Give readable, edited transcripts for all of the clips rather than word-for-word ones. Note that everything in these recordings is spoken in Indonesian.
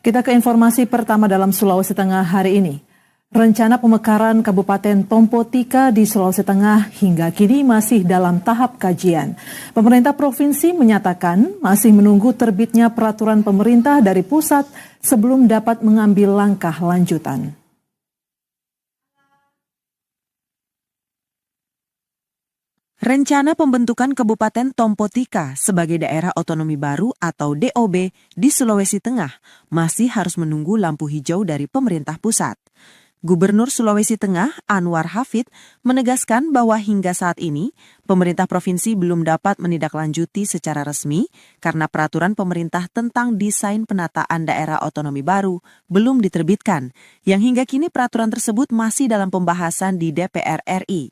Kita ke informasi pertama dalam Sulawesi Tengah hari ini. Rencana pemekaran Kabupaten Tompotika di Sulawesi Tengah hingga kini masih dalam tahap kajian. Pemerintah provinsi menyatakan masih menunggu terbitnya peraturan pemerintah dari pusat sebelum dapat mengambil langkah lanjutan. Rencana pembentukan Kabupaten Tompotika sebagai daerah otonomi baru atau DOB di Sulawesi Tengah masih harus menunggu lampu hijau dari pemerintah pusat. Gubernur Sulawesi Tengah Anwar Hafid menegaskan bahwa hingga saat ini pemerintah provinsi belum dapat menindaklanjuti secara resmi karena peraturan pemerintah tentang desain penataan daerah otonomi baru belum diterbitkan, yang hingga kini peraturan tersebut masih dalam pembahasan di DPR RI.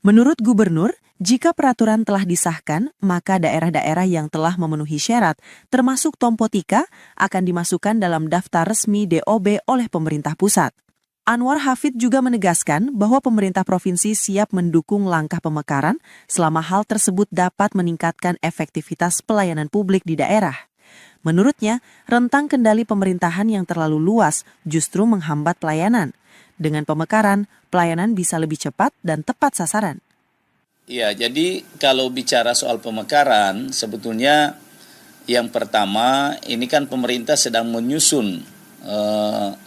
Menurut Gubernur, jika peraturan telah disahkan, maka daerah-daerah yang telah memenuhi syarat, termasuk Tompotika, akan dimasukkan dalam daftar resmi DOB oleh pemerintah pusat. Anwar Hafid juga menegaskan bahwa pemerintah provinsi siap mendukung langkah pemekaran selama hal tersebut dapat meningkatkan efektivitas pelayanan publik di daerah. Menurutnya, rentang kendali pemerintahan yang terlalu luas justru menghambat pelayanan. Dengan pemekaran, pelayanan bisa lebih cepat dan tepat sasaran. Ya, jadi kalau bicara soal pemekaran, sebetulnya yang pertama, ini kan pemerintah sedang menyusun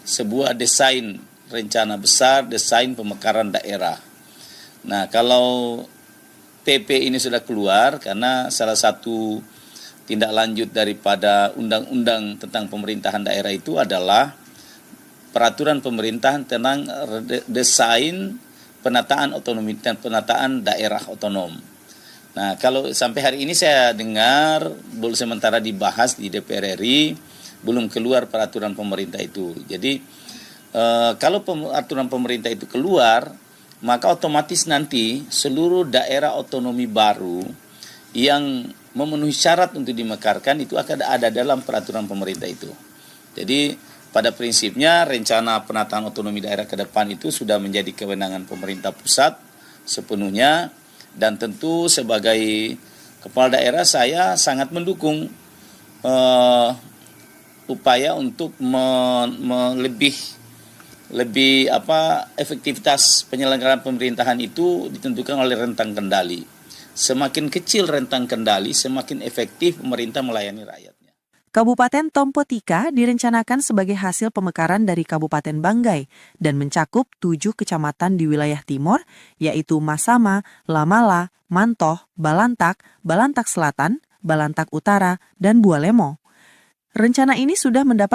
sebuah desain rencana besar, desain pemekaran daerah. Nah, kalau PP ini sudah keluar, karena salah satu tindak lanjut daripada undang-undang tentang pemerintahan daerah itu adalah peraturan pemerintahan tentang desain penataan otonomi dan penataan daerah otonom. Nah, kalau sampai hari ini saya dengar belum sementara dibahas di DPR RI, belum keluar peraturan pemerintah itu. Jadi kalau peraturan pemerintah itu keluar, maka otomatis nanti seluruh daerah otonomi baru yang memenuhi syarat untuk dimekarkan itu akan ada dalam peraturan pemerintah itu. Jadi pada prinsipnya rencana penataan otonomi daerah ke depan itu sudah menjadi kewenangan pemerintah pusat sepenuhnya, dan tentu sebagai kepala daerah saya sangat mendukung upaya untuk lebih efektivitas penyelenggaraan pemerintahan itu ditentukan oleh rentang kendali. Semakin kecil rentang kendali, semakin efektif pemerintah melayani rakyatnya. Kabupaten Tompotika direncanakan sebagai hasil pemekaran dari Kabupaten Banggai dan mencakup 7 kecamatan di wilayah timur, yaitu Masama, Lamala, Mantoh, Balantak, Balantak Selatan, Balantak Utara, dan Bualemo. Rencana ini sudah mendapat